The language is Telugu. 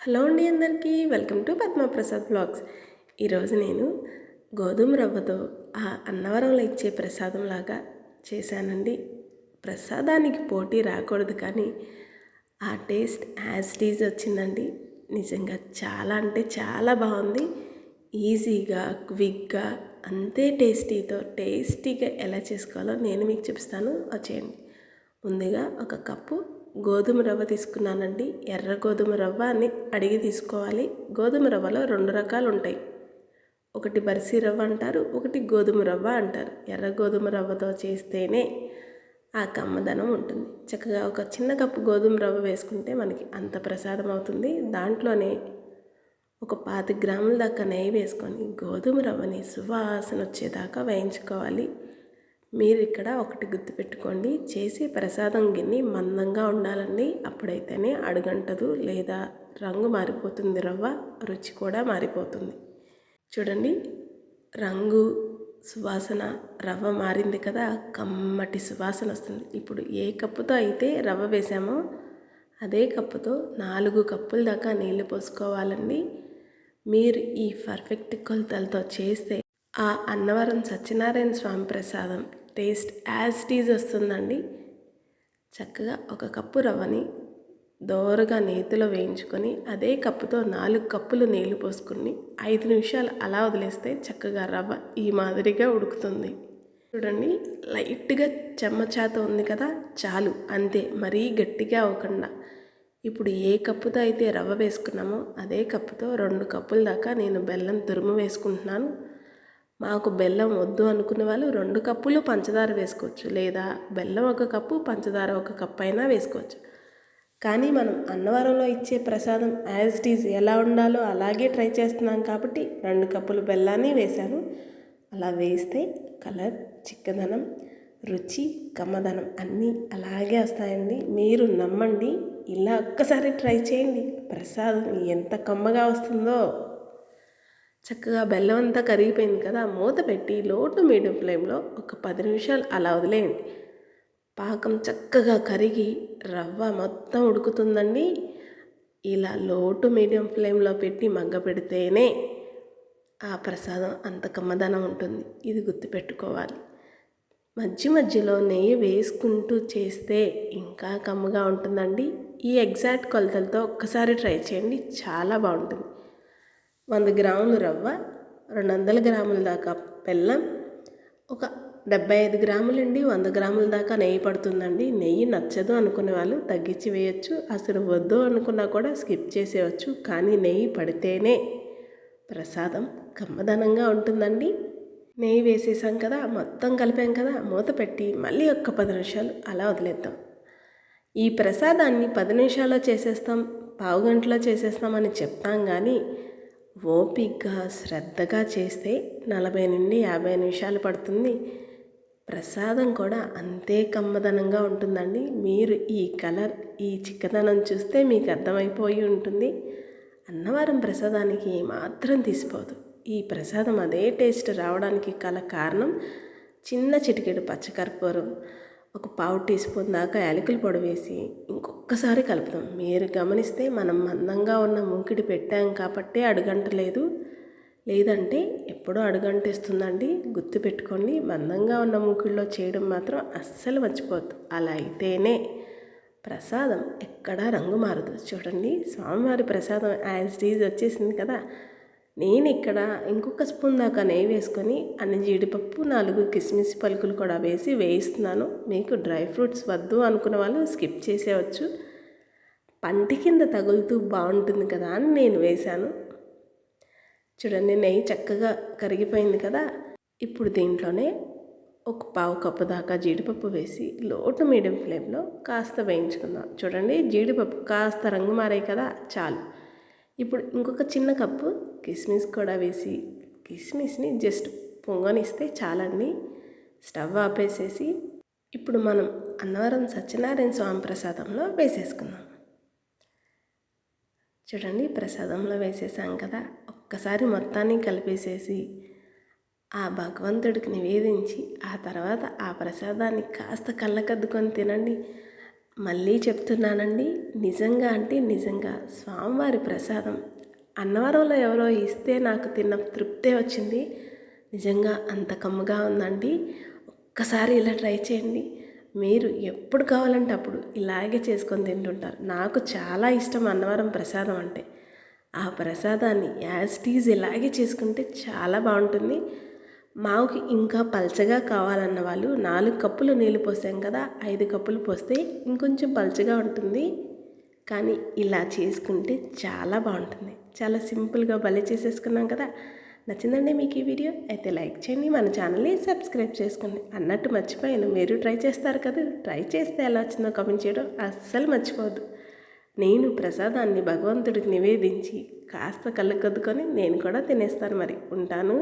హలో అండి అందరికీ వెల్కమ్ టు పద్మప్రసాద్ బ్లాగ్స్. ఈరోజు నేను గోధుమ రవ్వతో అన్నవరంలో ఇచ్చే ప్రసాదంలాగా చేశానండి. ప్రసాదానికి పోటీ రాకూడదు కానీ ఆ టేస్ట్ యాజ్ టీజ్ వచ్చిందండి. నిజంగా చాలా అంటే చాలా బాగుంది. ఈజీగా క్విక్గా అంతే టేస్టీగా ఎలా చేసుకోవాలో నేను మీకు చూపిస్తాను, వచ్చేయండి. ముందుగా ఒక కప్పు గోధుమ రవ్వ తీసుకున్నానండి. ఎర్ర గోధుమ రవ్వ అని అడిగి తీసుకోవాలి. గోధుమ రవ్వలో 2 రకాలు ఉంటాయి. ఒకటి బర్సీ రవ్వ అంటారు, ఒకటి గోధుమ రవ్వ అంటారు. ఎర్ర గోధుమ రవ్వతో చేస్తేనే ఆ కమ్మదనం ఉంటుంది. చక్కగా ఒక చిన్న కప్పు గోధుమ రవ్వ వేసుకుంటే మనకి అంత ప్రసాదం అవుతుంది. దాంట్లోనే ఒక 25 గ్రాముల దాకా నెయ్యి వేసుకొని గోధుమ రవ్వని సువాసన వచ్చేదాకా వేయించుకోవాలి. మీరు ఇక్కడ ఒకటి గుర్తుపెట్టుకోండి, చేసే ప్రసాదం గిన్నె మందంగా ఉండాలండి. అప్పుడైతేనే అడుగంటదు, లేదా రంగు మారిపోతుంది, రవ్వ రుచి కూడా మారిపోతుంది. చూడండి, రంగు సువాసన రవ్వ మారింది కదా, కమ్మటి సువాసన వస్తుంది. ఇప్పుడు ఏ కప్పుతో అయితే రవ్వ వేసామో అదే కప్పుతో 4 కప్పుల దాకా నీళ్లు పోసుకోవాలండి. మీరు ఈ పర్ఫెక్ట్ కొలతలతో చేస్తే ఆ అన్నవరం సత్యనారాయణ స్వామి ప్రసాదం టేస్ట్ యాజ్ టీజ్ వస్తుందండి. చక్కగా ఒక కప్పు రవ్వని దోరగా నేతిలో వేయించుకొని అదే కప్పుతో 4 కప్పులు నీళ్లు పోసుకుని 5 నిమిషాలు అలా వదిలేస్తే చక్కగా రవ్వ ఈ మాదిరిగా ఉడుకుతుంది. చూడండి, లైట్గా చెమ్మచాత ఉంది కదా, చాలు అంతే, మరీ గట్టిగా అవ్వకుండా. ఇప్పుడు ఏ కప్పుతో అయితే రవ్వ వేసుకున్నామో అదే కప్పుతో 2 కప్పుల దాకా నేను బెల్లం తురుము వేసుకుంటున్నాను. మాకు బెల్లం వద్దు అనుకునే వాళ్ళు 2 కప్పులు పంచదార వేసుకోవచ్చు, లేదా బెల్లం 1 కప్పు పంచదార 1 కప్పు అయినా వేసుకోవచ్చు. కానీ మనం అన్నవరంలో ఇచ్చే ప్రసాదం యాజ్ ఇట్ ఈజ్ ఎలా ఉండాలో అలాగే ట్రై చేస్తున్నాం కాబట్టి 2 కప్పులు బెల్లాన్ని వేశాను. అలా వేస్తే కలర్, చిక్కదనం, రుచి, కమ్మదనం అన్నీ అలాగే వస్తాయండి. మీరు నమ్మండి, ఇలా ఒక్కసారి ట్రై చేయండి, ప్రసాదం ఎంత కమ్మగా వస్తుందో. చక్కగా బెల్లం అంతా కరిగిపోయింది కదా, మూత పెట్టి లో టు మీడియం ఫ్లేమ్లో ఒక 10 నిమిషాలు అలా వదిలేయండి. పాకం చక్కగా కరిగి రవ్వ మొత్తం ఉడుకుతుందండి. ఇలా లో టు మీడియం ఫ్లేమ్లో పెట్టి మగ్గ పెడితేనే ఆ ప్రసాదం అంత కమ్మదనం ఉంటుంది. ఇది గుర్తుపెట్టుకోవాలి. మధ్యలో నెయ్యి వేసుకుంటూ చేస్తే ఇంకా కమ్మగా ఉంటుందండి. ఈ ఎగ్జాక్ట్ కొలతలతో ఒక్కసారి ట్రై చేయండి, చాలా బాగుంటుంది. 100 గ్రాములు రవ్వ, 200 గ్రాముల దాకా బెల్లం, ఒక 75 గ్రాములండి 100 గ్రాముల దాకా నెయ్యి పడుతుందండి. నెయ్యి నచ్చదు అనుకునే వాళ్ళు తగ్గించి వేయచ్చు, అసలు వద్దు అనుకున్నా కూడా స్కిప్ చేసేయచ్చు. కానీ నెయ్యి పడితేనే ప్రసాదం కమ్మదనంగా ఉంటుందండి. నెయ్యి వేసేసాం కదా, మొత్తం కలిపాం కదా, మూత పెట్టి మళ్ళీ ఒక 10 నిమిషాలు అలా వదిలేద్దాం. ఈ ప్రసాదాన్ని 10 నిమిషాల్లో చేసేస్తాం, పావు గంటలో చేసేస్తామని చెప్తాం కానీ ఓపికగా శ్రద్ధగా చేస్తే 40 నుండి 50 నిమిషాలు పడుతుంది. ప్రసాదం కూడా అంతే కమ్మదనంగా ఉంటుందండి. మీరు ఈ కలర్, ఈ చిక్కదనం చూస్తే మీకు అర్థమైపోయి ఉంటుంది. అన్నవరం ప్రసాదానికి ఏమాత్రం తీసిపోదు. ఈ ప్రసాదం అదే టేస్ట్ రావడానికి కారణం చిన్న చిటికెడు పచ్చకర్పూరం, ఒక పావు టీ స్పూన్ దాకా యాలకుల పొడి వేసి ఇంకొకసారి కలుపుతాం. మీరు గమనిస్తే మనం మందంగా ఉన్న మూకిడి పెట్టాం కాబట్టి అడుగంటలేదు, లేదంటే ఎప్పుడూ అడుగంటేస్తుందండి. గుర్తుపెట్టుకోండి, మందంగా ఉన్న మూకిడిలో చేయడం మాత్రం అస్సలు మర్చిపోద్దు. అలా అయితేనే ప్రసాదం ఎక్కడా రంగు మారదు. చూడండి, స్వామివారి ప్రసాదం యాజ్ టీజ్ వచ్చేసింది కదా. నేను ఇక్కడ ఇంకొక స్పూన్ దాకా నెయ్యి వేసుకొని అన్ని జీడిపప్పు, 4 కిస్మిస్ పలుకులు కూడా వేసి వేయిస్తున్నాను. మీకు డ్రై ఫ్రూట్స్ వద్దు అనుకున్న వాళ్ళు స్కిప్ చేసేయచ్చు. పంటి కింద తగులుతూ బాగుంటుంది కదా అని నేను వేశాను. చూడండి, నెయ్యి చక్కగా కరిగిపోయింది కదా. ఇప్పుడు దీంట్లోనే ఒక పావు కప్పు దాకా జీడిపప్పు వేసి లో టు మీడియం ఫ్లేమ్లో కాస్త వేయించుకుందాం. చూడండి, జీడిపప్పు కాస్త రంగు మారాయి కదా, చాలు. ఇప్పుడు ఇంకొక చిన్న కప్పు కిస్మిస్ కూడా వేసి కిస్మిస్ని జస్ట్ పొంగనిస్తే చాలండి. స్టవ్ ఆపేసేసి ఇప్పుడు మనం అన్నవరం సత్యనారాయణ స్వామి ప్రసాదంలో వేసేసుకుందాం. చూడండి, ప్రసాదంలో వేసేసాం కదా, ఒక్కసారి మొత్తాన్ని కలిపేసేసి ఆ భగవంతుడికి నివేదించి ఆ తర్వాత ఆ ప్రసాదాన్ని కాస్త కళ్ళకద్దుకొని తినండి. మళ్ళీ చెప్తున్నానండి, నిజంగా అంటే నిజంగా స్వామివారి ప్రసాదం అన్నవరంలో ఎవరో ఇస్తే నాకు తిన్న తృప్తే వచ్చింది. నిజంగా అంత కమ్మగా ఉందండి. ఒక్కసారి ఇలా ట్రై చేయండి. మీరు ఎప్పుడు కావాలంటే అప్పుడు ఇలాగే చేసుకొని తింటుంటారు. నాకు చాలా ఇష్టం అన్నవరం ప్రసాదం అంటే. ఆ ప్రసాదాన్ని యాజ్ ఇట్ ఈజ్ ఇలాగే చేసుకుంటే చాలా బాగుంటుంది. మావుకి ఇంకా పల్చగా కావాలన్న వాళ్ళు 4 కప్పులు నీళ్ళు పోసాం కదా, 5 కప్పులు పోస్తే ఇంకొంచెం పల్చగా ఉంటుంది. కానీ ఇలా చేసుకుంటే చాలా బాగుంటుంది. చాలా సింపుల్గా భలే చేసేసుకున్నాం కదా. నచ్చిందండి మీకు ఈ వీడియో? అయితే లైక్ చేయండి, మన ఛానల్ని సబ్స్క్రైబ్ చేసుకోండి. అన్నట్టు మర్చిపోయాను, మీరు ట్రై చేస్తారు కదా, ట్రై చేస్తే ఎలా వచ్చిందో కామెంట్ చేయడం అస్సలు మర్చిపోవద్దు. నేను ప్రసాదాన్ని భగవంతుడికి నివేదించి కాస్త కళ్ళు కద్దుకొని నేను కూడా తినేస్తాను. మరి ఉంటాను.